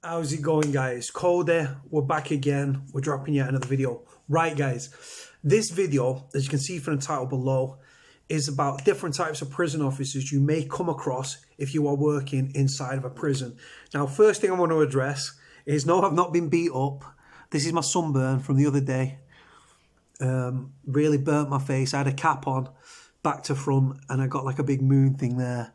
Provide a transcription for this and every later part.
How's it going, guys? Cody, we're back again. We're dropping yet another video. Right, guys, this video, as you can see from the title below, is about different types of prison officers you may come across if you are working inside of a prison. Now, first thing I want to address is no, I've not been beat up. This is my sunburn from the other day. Really burnt my face. I had a cap on, back to front, and I got like a big moon thing there.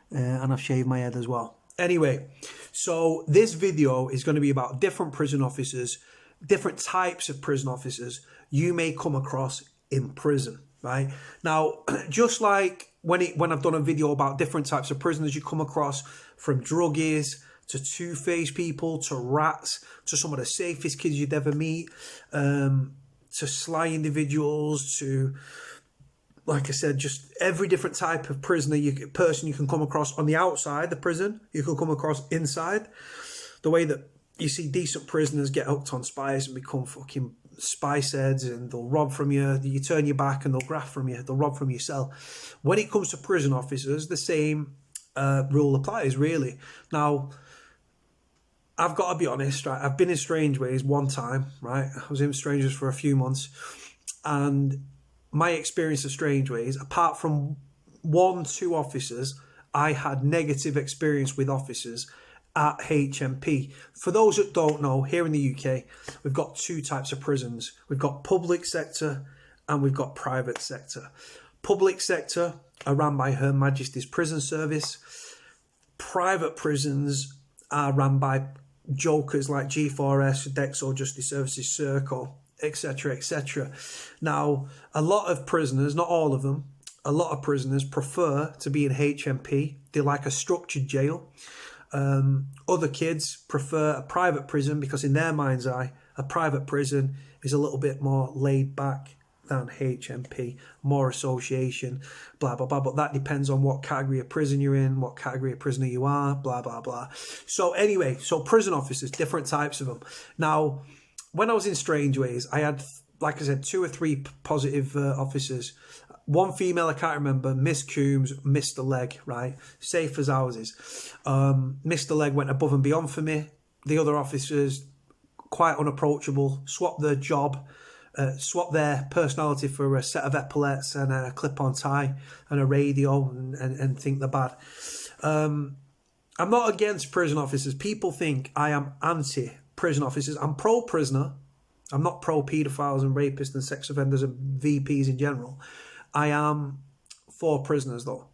And I've shaved my head as well. Anyway, so this video is going to be about different prison officers, different types of prison officers you may come across in prison, right? Now, just like when I've done a video about different types of prisoners you come across, from druggies to two-faced people to rats to some of the safest kids you'd ever meet, to sly individuals, to, like I said, just every different type of person you can come across on the outside the prison, you can come across inside. The way that you see decent prisoners get hooked on spice and become fucking spice heads, and they'll rob from you. You turn your back and they'll graft from you. They'll rob from your cell. When it comes to prison officers, the same rule applies, really. Now, I've got to be honest, right? I've been in Strangeways one time, right? I was in Strangeways for a few months, and my experience of Strangeways, apart from 1-2 officers, I had negative experience with officers at HMP. For those that don't know, here in the UK, we've got 2 types of prisons. We've got public sector and we've got private sector. Public sector are run by Her Majesty's Prison Service. Private prisons are run by jokers like G4S, Dexo Justice Services, Serco, etc., etc. Now, a lot of prisoners, not all of them, a lot of prisoners prefer to be in HMP. They like a structured jail. Other kids prefer a private prison because in their mind's eye, a private prison is a little bit more laid back than HMP, more association, blah, blah, blah. But that depends on what category of prison you're in, what category of prisoner you are, blah, blah, blah. So anyway, so prison officers, different types of them. Now, when I was in Strangeways, I had, like I said, 2 or 3 positive officers. One female, I can't remember, Miss Coombs, Mr. Leg, right? Safe as houses. Mr. Leg went above and beyond for me. The other officers, quite unapproachable, swapped their job, swapped their personality for a set of epaulets and a clip-on tie and a radio and think they're bad. I'm not against prison officers. People think I am anti-prison officers. I'm pro-prisoner. I'm not pro-paedophiles and rapists and sex offenders and VPs in general. I am for prisoners, though.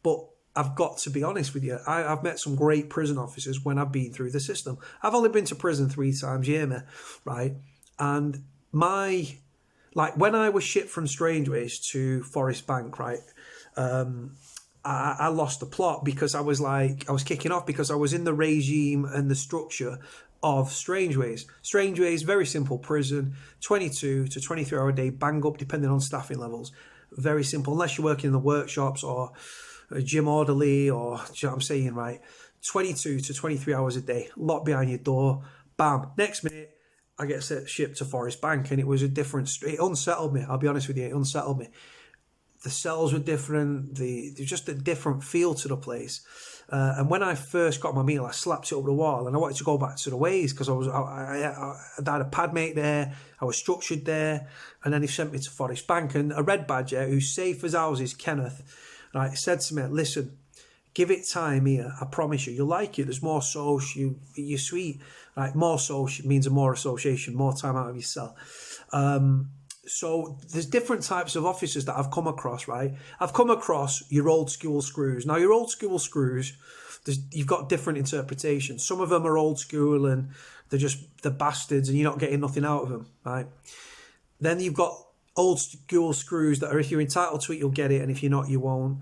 But I've got to be honest with you. I've met some great prison officers when I've been through the system. I've only been to prison 3 times, you hear me, right? And when I was shipped from Strangeways to Forest Bank, right, I lost the plot because I was kicking off because I was in the regime and the structure of Strangeways. Strangeways, very simple prison, 22 to 23 hour a day, bang up, depending on staffing levels. Very simple, unless you're working in the workshops or a gym orderly or, do you know what I'm saying, right? 22 to 23 hours a day, locked behind your door, bam. Next minute, I get shipped to Forest Bank, and it was a different, it unsettled me, I'll be honest with you, it unsettled me. The cells were different, there's just a different feel to the place. And when I first got my meal, I slapped it up the wall, and I wanted to go back to the ways because I had a pad mate there, I was structured there, and then he sent me to Forest Bank. And a red badger who's safe as houses, Kenneth, right, said to me, listen, give it time here, I promise you'll like it. There's more social, you're sweet, right? More social means more association, more time out of your cell. So there's different types of officers that I've come across, right? I've come across your old school screws. Now, your old school screws, you've got different interpretations. Some of them are old school and they're just the bastards and you're not getting nothing out of them, right? Then you've got old school screws that are, if you're entitled to it, you'll get it, and if you're not, you won't.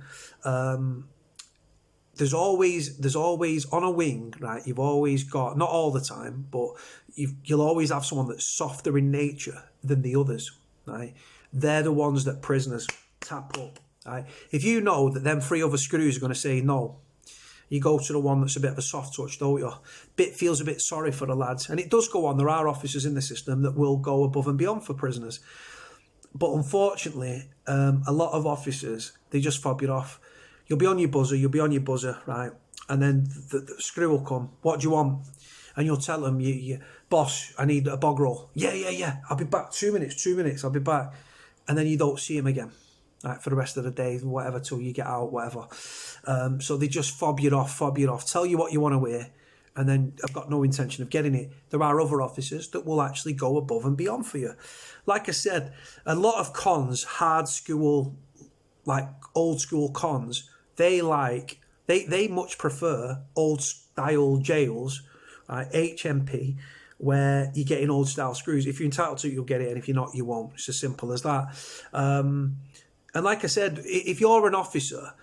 There's always on a wing, right? You've always got, not all the time, but you'll always have someone that's softer in nature than the others, right? They're the ones that prisoners tap up, right? If you know that them 3 other screws are going to say no, you go to the one that's a bit of a soft touch, don't you? Feels a bit sorry for the lads. And it does go on. There are officers in the system that will go above and beyond for prisoners. But unfortunately, a lot of officers, they just fob you off. You'll be on your buzzer, right? And then the screw will come. What do you want? and you'll tell them, boss, I need a bog roll. Yeah, I'll be back. 2 minutes, I'll be back. And then you don't see him again, right, for the rest of the day, whatever, till you get out, whatever. So they just fob you off, tell you what you want to wear, and then I've got no intention of getting it. There are other officers that will actually go above and beyond for you. Like I said, a lot of cons, hard school, like old school cons, they much prefer old style jails, right, HMP, where you're getting old style screws. If you're entitled to it, you'll get it, and if you're not, you won't. It's as simple as that. And like I said, if you're an officer,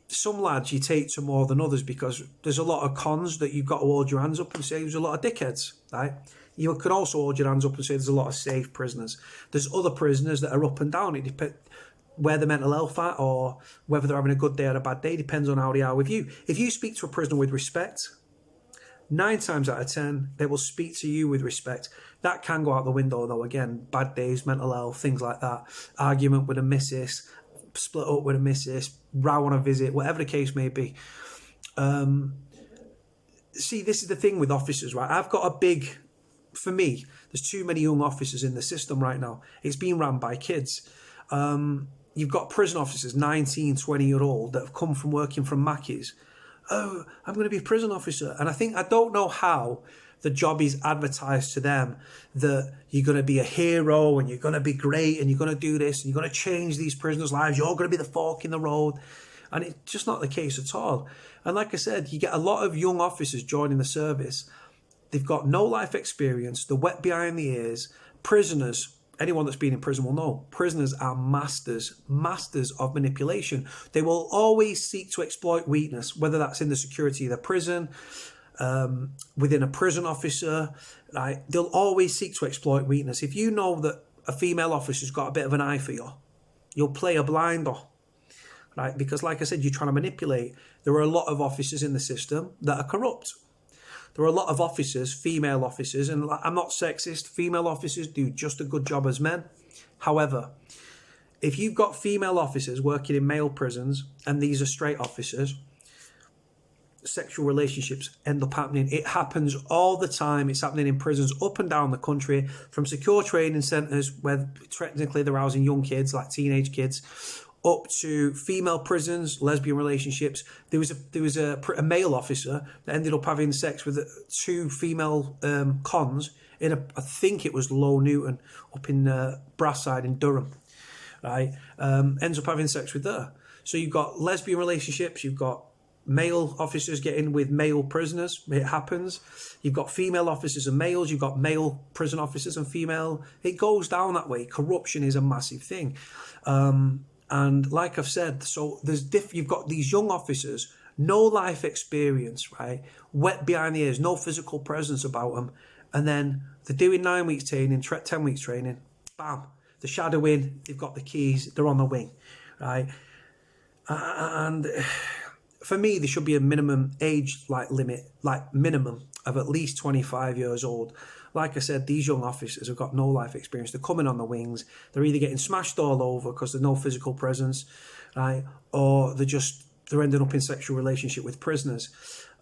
some lads you take to more than others, because there's a lot of cons that you've got to hold your hands up and say there's a lot of dickheads, right? You can also hold your hands up and say there's a lot of safe prisoners. There's other prisoners that are up and down. It depends where the mental health at, or whether they're having a good day or a bad day, depends on how they are with you. If you speak to a prisoner with respect, 9 times out of 10, they will speak to you with respect. That can go out the window, though. Again, bad days, mental health, things like that. Argument with a missus, split up with a missus, row on a visit, whatever the case may be. See, this is the thing with officers, right? I've got for me, there's too many young officers in the system right now. It's being run by kids. You've got prison officers, 19, 20-year-old, that have come from working from Mackey's. Oh, I'm going to be a prison officer. And I don't know how the job is advertised to them, that you're going to be a hero and you're going to be great and you're going to do this and you're going to change these prisoners' lives. You're going to be the fork in the road. And it's just not the case at all. And like I said, you get a lot of young officers joining the service. They've got no life experience. They're wet behind the ears. Prisoners, anyone that's been in prison will know, prisoners are masters of manipulation. They will always seek to exploit weakness, whether that's in the security of the prison, within a prison officer, right? They'll always seek to exploit weakness. If you know that a female officer's got a bit of an eye for you, you'll play a blinder, right? Because like I said, you're trying to manipulate. There are a lot of officers in the system that are corrupt. There are a lot of officers, female officers, and I'm not sexist, female officers do just as good job as men. However, if you've got female officers working in male prisons and these are straight officers, sexual relationships end up happening. It happens all the time. It's happening in prisons up and down the country, from secure training centres where technically they're housing young kids, like teenage kids, up to female prisons, lesbian relationships. There was a male officer that ended up having sex with 2 female cons in I think it was Low Newton up in Brasside in Durham, right? Ends up having sex with her. So you've got lesbian relationships, you've got male officers getting with male prisoners. It happens. You've got female officers and males. You've got male prison officers and female. It goes down that way. Corruption is a massive thing. And like I've said, so you've got these young officers, no life experience, right? Wet behind the ears, no physical presence about them. And then they're doing 9 weeks training, 10 weeks training. Bam. They're shadowing. They've got the keys. They're on the wing, right? And for me, there should be a minimum age limit, minimum of at least 25 years old. Like I said, these young officers have got no life experience. They're coming on the wings. They're either getting smashed all over because there's no physical presence, right? Or they're ending up in sexual relationship with prisoners.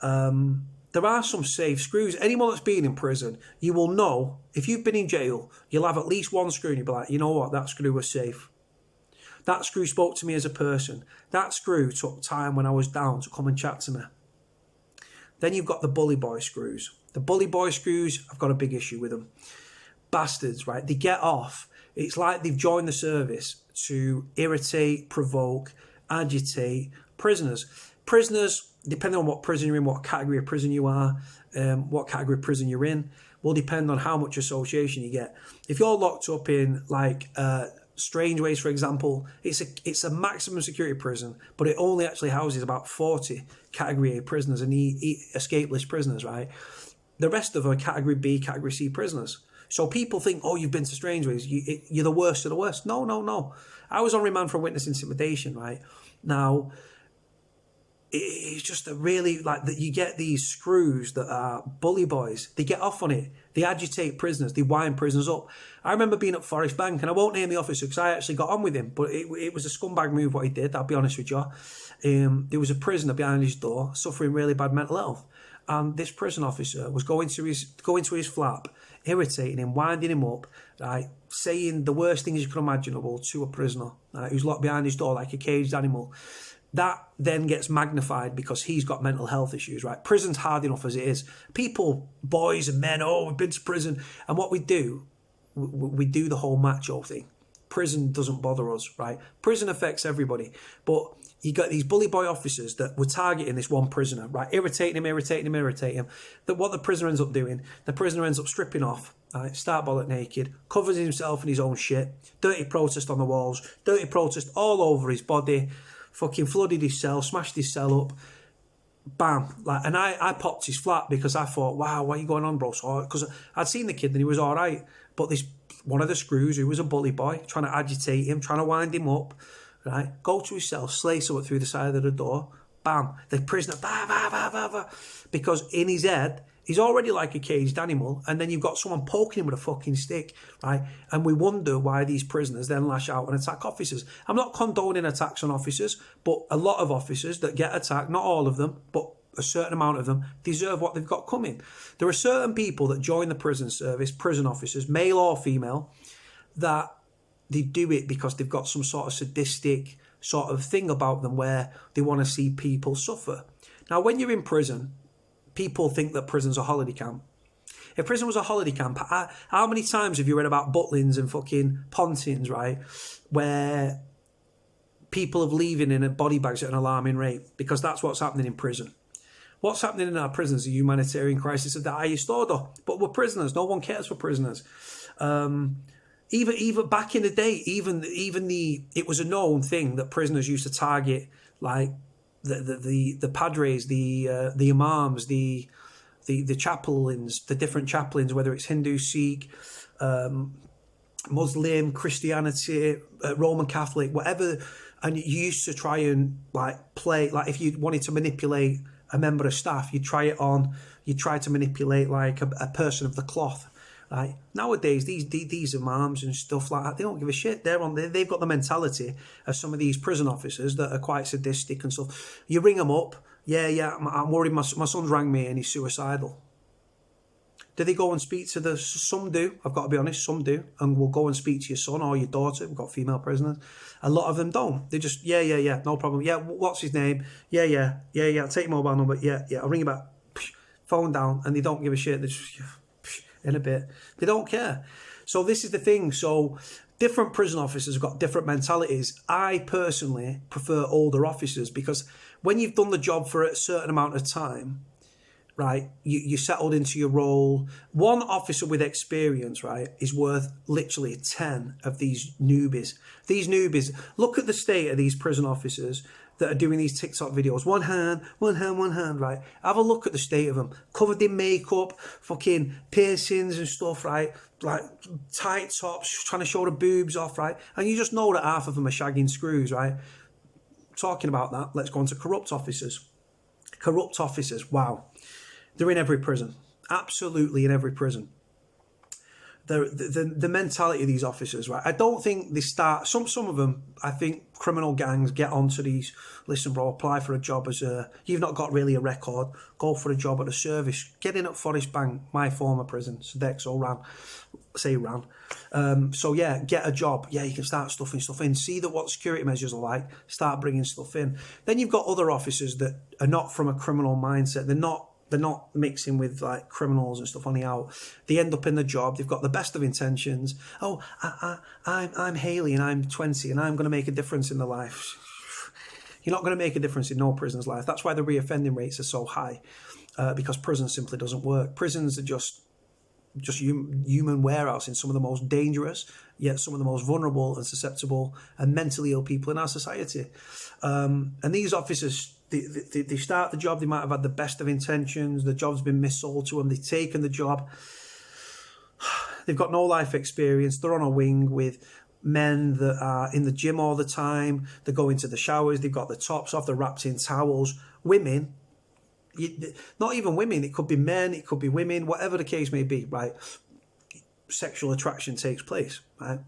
There are some safe screws. Anyone that's been in prison, you will know, if you've been in jail, you'll have at least one screw and you'll be like, you know what, that screw was safe. That screw spoke to me as a person. That screw took time when I was down to come and chat to me. Then you've got the bully boy screws. The bully boy screws, I've got a big issue with them. Bastards, right? They get off. It's like they've joined the service to irritate, provoke, agitate prisoners. Prisoners, depending on what prison you're in, what category of prison you are, what category of prison you're in, will depend on how much association you get. If you're locked up in Strangeways, for example, it's a maximum security prison, but it only actually houses about 40 Category A prisoners and escape list prisoners, right? The rest of them are Category B, Category C prisoners. So people think, oh, you've been to Strangeways, you're the worst of the worst. No. I was on remand for witness intimidation, right? Now, it's just that you get these screws that are bully boys. They get off on it. They agitate prisoners. They wind prisoners up. I remember being at Forest Bank, and I won't name the officer because I actually got on with him, but it was a scumbag move what he did, I'll be honest with you. There was a prisoner behind his door suffering really bad mental health. and this prison officer was going to his flat, irritating him, winding him up, right, saying the worst things you could imaginable to a prisoner, right, who's locked behind his door like a caged animal. That then gets magnified because he's got mental health issues, right? Prison's hard enough as it is. People, boys and men, oh, we've been to prison. And what we do the whole macho thing. Prison doesn't bother us, right? Prison affects everybody. But you got these bully boy officers that were targeting this one prisoner, right? Irritating him. That what the prisoner ends up doing, the prisoner ends up stripping off, right? Start bollock naked, covers himself in his own shit, dirty protest on the walls, dirty protest all over his body, fucking flooded his cell, smashed his cell up, bam. Like, and I popped his flat because I thought, wow, what are you going on, bro? So, because I'd seen the kid and he was all right, but this one of the screws who was a bully boy, trying to agitate him, trying to wind him up, right? Go to his cell, slay someone through the side of the door, bam. The prisoner, bah, bah, bah, bah, bah. Because in his head, he's already like a caged animal, and then you've got someone poking him with a fucking stick, right? And we wonder why these prisoners then lash out and attack officers. I'm not condoning attacks on officers, but a lot of officers that get attacked, not all of them, but a certain amount of them, deserve what they've got coming. There are certain people that join the prison service, prison officers, male or female, that they do it because they've got some sort of sadistic sort of thing about them where they want to see people suffer. Now, when you're in prison, people think that prison's a holiday camp. If prison was a holiday camp, how many times have you read about Butlins and fucking Pontins, right, where people are leaving in body bags at an alarming rate? Because that's what's happening in prison. What's happening in our prisons is a humanitarian crisis of the highest order. But we're prisoners. No one cares for prisoners. Even back in the day, it was a known thing that prisoners used to target, like the padres, the imams, the chaplains, the different chaplains, whether it's Hindu, Sikh, Muslim, Christianity, Roman Catholic, whatever. And you used to try and play, if you wanted to manipulate a member of staff, you'd try to manipulate like a person of the cloth. Right? Nowadays, these imams and stuff like that, they don't give a shit. They've got the mentality of some of these prison officers that are quite sadistic and stuff. You ring them up, I'm worried. My son's rang me and he's suicidal. Do they go and speak to some do, I've got to be honest, some do, and will go and speak to your son or your daughter. We've got female prisoners. A lot of them don't. They just, no problem. Yeah, what's his name? Yeah, I'll take your mobile number. Yeah, I'll ring you back. Phone down, and they don't give a shit. They just, in a bit. They don't care. So this is the thing. So different prison officers have got different mentalities. I personally prefer older officers because when you've done the job for a certain amount of time, right, you settled into your role. One officer with experience, right, is worth literally 10 of these newbies. These newbies, look at the state of these prison officers that are doing these TikTok videos. One hand, right? Have a look at the state of them. Covered in makeup, fucking piercings and stuff, right? Like tight tops, trying to show the boobs off, right? And you just know that half of them are shagging screws, right? Talking about that, let's go on to corrupt officers. Corrupt officers, wow. They're in every prison. Absolutely in every prison. The mentality of these officers, right? I don't think they start, some of them, I think criminal gangs get onto these, listen bro, apply for a job you've not got really a record, go for a job at a service, get in at Forest Bank, my former prison, Sodexo ran. So yeah, get a job. Yeah, you can start stuffing stuff in. See what security measures are like. Start bringing stuff in. Then you've got other officers that are not from a criminal mindset. They're not mixing with like criminals and stuff on the out. They end up in the job. They've got the best of intentions. Oh, I'm Haley and I'm 20 and I'm going to make a difference in their life. You're not going to make a difference in no prisoner's life. That's why the reoffending rates are so high, because prison simply doesn't work. Prisons are just human warehouse in some of the most dangerous, yet some of the most vulnerable and susceptible and mentally ill people in our society. And these officers, they start the job, they might have had the best of intentions, the job's been missold to them, they've taken the job, they've got no life experience, they're on a wing with men that are in the gym all the time, they go into the showers, they've got the tops off, they're wrapped in towels. Women, not even women, it could be men, it could be women, whatever the case may be, right? Sexual attraction takes place, right?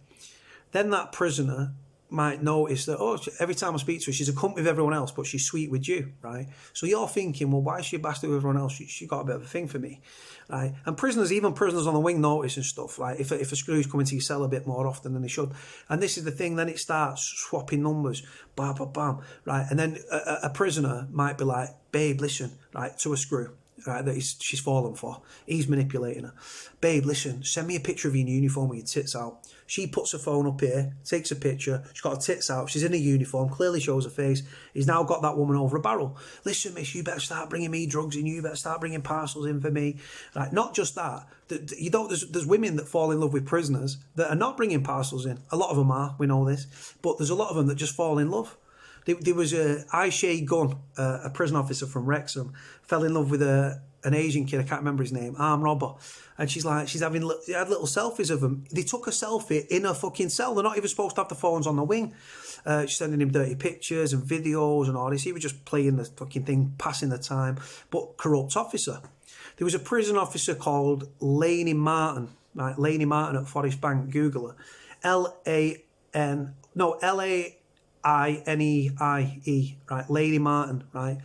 Then that prisoner might notice that, oh, every time I speak to her, she's a cunt with everyone else, but she's sweet with you, right? So you're thinking, well, why is she a bastard with everyone else? She got a bit of a thing for me, right? And even prisoners on the wing notice and stuff, like if a screw's coming to your cell a bit more often than they should. And this is the thing, then it starts swapping numbers, bam, bam, bam, right? And then a prisoner might be like, babe, listen, right, to a screw, right, that she's fallen for. He's manipulating her. Babe, listen, send me a picture of you in uniform with your tits out. She puts her phone up here, takes a picture. She's got her tits out. She's in a uniform, clearly shows her face. He's now got that woman over a barrel. Listen, miss, you better start bringing me drugs in. You better start bringing parcels in for me. Right, not just that. You don't. There's women that fall in love with prisoners that are not bringing parcels in. A lot of them are. We know this. But there's a lot of them that just fall in love. There was Lachey Gunn, a prison officer from Wrexham, fell in love with an Asian kid, I can't remember his name, arm robber. And she had little selfies of him. They took a selfie in a fucking cell. They're not even supposed to have the phones on the wing. She's sending him dirty pictures and videos and all this. He was just playing the fucking thing, passing the time. But corrupt officer. There was a prison officer called Lanie Martin, right? Lanie Martin at Forest Bank, Google her. L-A-N-I-N-E-I-E, right? Lanie Martin, right?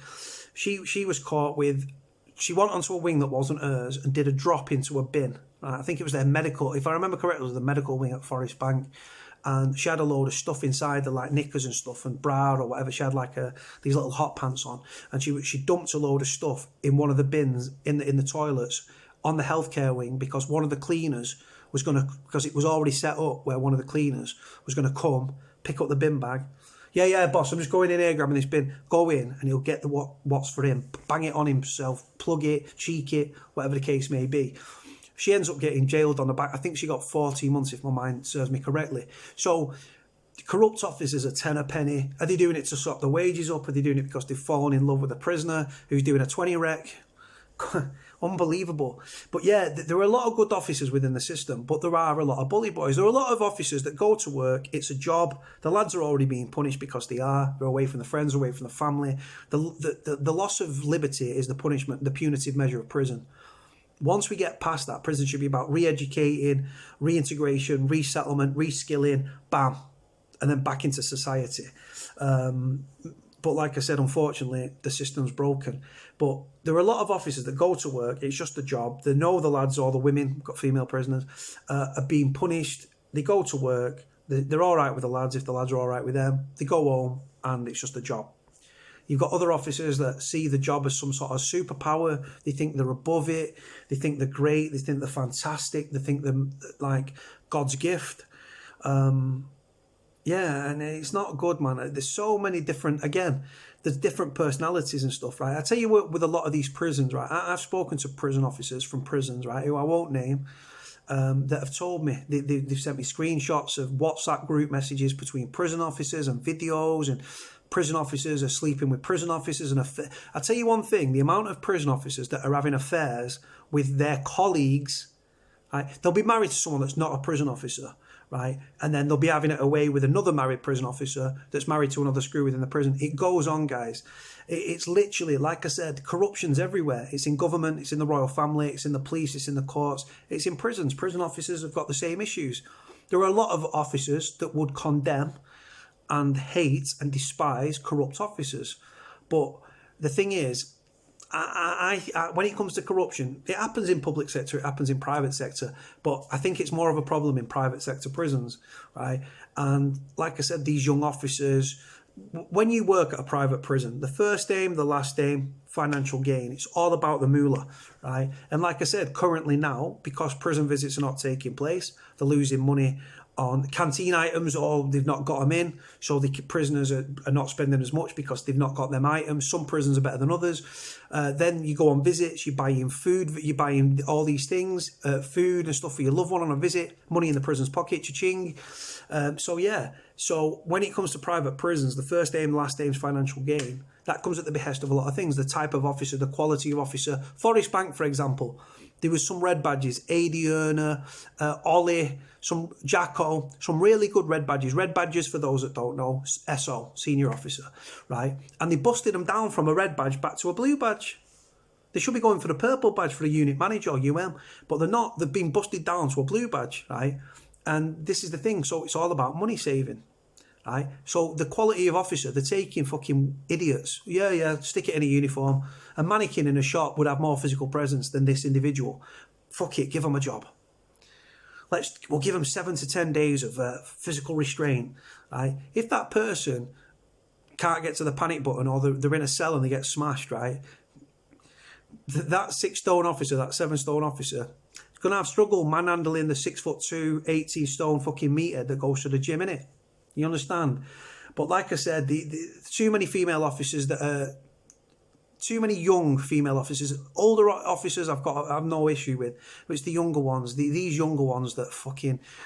She was caught with, she went onto a wing that wasn't hers and did a drop into a bin. Right? I think it was their medical, if I remember correctly, it was the medical wing at Forest Bank. And she had a load of stuff inside, like knickers and stuff and bra or whatever. She had like these little hot pants on, and she dumped a load of stuff in one of the bins in the toilets on the healthcare wing, because one of the cleaners was going to, because it was already set up where one of the cleaners was going to come pick up the bin bag. Yeah, boss, I'm just going in here, grabbing this bin. Go in, and he'll get the what's for him. Bang it on himself, plug it, cheek it, whatever the case may be. She ends up getting jailed on the back. I think she got 14 months, if my mind serves me correctly. So, corrupt officers are 10 a penny. Are they doing it to swap the wages up? Are they doing it because they've fallen in love with a prisoner who's doing a 20 rec? Unbelievable. But yeah, there are a lot of good officers within the system, but there are a lot of bully boys. There are a lot of officers that go to work, it's a job, the lads are already being punished because they're away from the friends, away from the family. The loss of liberty is the punishment, the punitive measure of prison. Once we get past that, prison should be about re-educating, reintegration, resettlement, reskilling, bam, and then back into society. But like I said, unfortunately, the system's broken. But there are a lot of officers that go to work, it's just a job. They know the lads or the women, we've got female prisoners, are being punished. They go to work, they're all right with the lads if the lads are all right with them. They go home and it's just a job. You've got other officers that see the job as some sort of superpower. They think they're above it. They think they're great. They think they're fantastic. They think they're like God's gift. Yeah, and it's not good, man. There's so many different, again, there's different personalities and stuff, right? I tell you what, with a lot of these prisons, right? I've spoken to prison officers from prisons, right, who I won't name, that have told me, they've sent me screenshots of WhatsApp group messages between prison officers and videos, and prison officers are sleeping with prison officers. And I'll tell you one thing, the amount of prison officers that are having affairs with their colleagues, right? They'll be married to someone that's not a prison officer, right? And then they'll be having it away with another married prison officer that's married to another screw within the prison. It goes on, guys. It's literally, like I said, corruption's everywhere. It's in government, it's in the royal family, it's in the police, it's in the courts, it's in prisons. Prison officers have got the same issues. There are a lot of officers that would condemn and hate and despise corrupt officers. But the thing is, I when it comes to corruption, it happens in public sector, it happens in private sector, but I think it's more of a problem in private sector prisons, right? And like I said, these young officers, when you work at a private prison, the first aim, the last aim, financial gain. It's all about the moolah, right? And like I said, currently now, because prison visits are not taking place, they're losing money on canteen items, or they've not got them in, so the prisoners are not spending as much because they've not got them items. Some prisons are better than others. Then you go on visits, you're buying food, you're buying all these things, food and stuff for your loved one on a visit, money in the prison's pocket, cha-ching. So when it comes to private prisons, the first aim, last aim is financial gain. That comes at the behest of a lot of things, the type of officer, the quality of officer. Forest Bank, for example, there was some red badges, AD earner, Ollie, some Jacko, some really good red badges. Red badges, for those that don't know, SO, senior officer, right? And they busted them down from a red badge back to a blue badge. They should be going for the purple badge for a unit manager or UM, but they're not. They've been busted down to a blue badge, right? And this is the thing. So it's all about money saving. right? So the quality of officer, they're taking fucking idiots. Yeah, stick it in a uniform. A mannequin in a shop would have more physical presence than this individual. Fuck it, give them a job. We'll give them 7 to 10 days of physical restraint, right? If that person can't get to the panic button, or they're in a cell and they get smashed, right? That 6 stone officer, that 7 stone officer, is going to have struggle manhandling the 6'2", 18 stone fucking meter that goes to the gym, innit? You understand? But like I said, the too many female officers that are too many young female officers. Older officers I've no issue with, but it's the younger ones, these younger ones that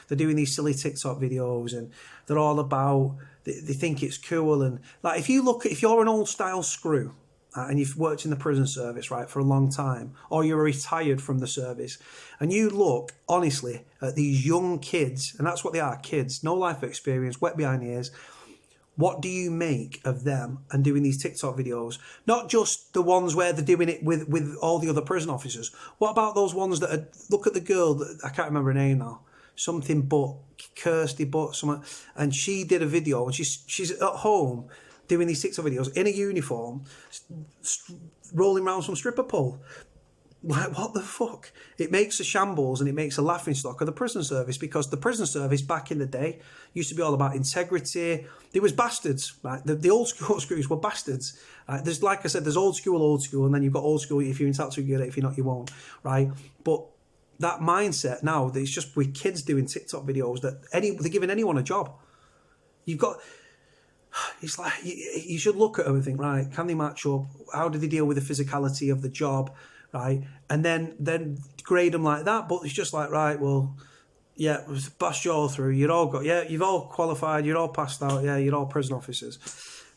they're doing these silly TikTok videos, and they're all about, they think it's cool. And like, if you're an old style screw, and you've worked in the prison service, right, for a long time, or you're retired from the service, and you look honestly at these young kids, and that's what they are, kids, no life experience, wet behind the ears. What do you make of them and doing these TikTok videos? Not just the ones where they're doing it with all the other prison officers. What about those ones that are, look at the girl, I can't remember her name now, something but, Kirsty but, something, and she did a video, and she's at home doing these TikTok videos in a uniform, rolling around some stripper pole. Like, what the fuck? It makes a shambles, and it makes a laughing stock of the prison service, because the prison service back in the day used to be all about integrity. There was bastards, right? The old school screws were bastards. There's, like I said, there's old school, and then you've got old school. If you're entitled to get it, if you're not, you won't, right? But that mindset now, that it's just with kids doing TikTok videos, that they're giving anyone a job. You've got, it's like, you should look at them and think, right, can they match up? How do they deal with the physicality of the job? Right, and then grade them like that. But it's just like, right, well, yeah, bust you all through. You've all qualified. You're all passed out. Yeah, you're all prison officers.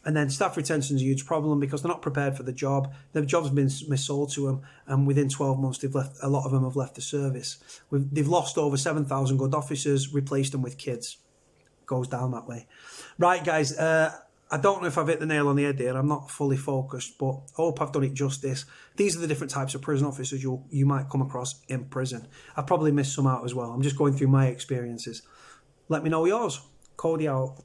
And then staff retention is a huge problem, because they're not prepared for the job. The job's been missold to them, and within 12 months, a lot of them have left the service. They've lost over 7,000 good officers, replaced them with kids. Goes down that way. Right, guys. I don't know if I've hit the nail on the head here. I'm not fully focused, but I hope I've done it justice. These are the different types of prison officers you might come across in prison. I probably missed some out as well. I'm just going through my experiences. Let me know yours. Cody out.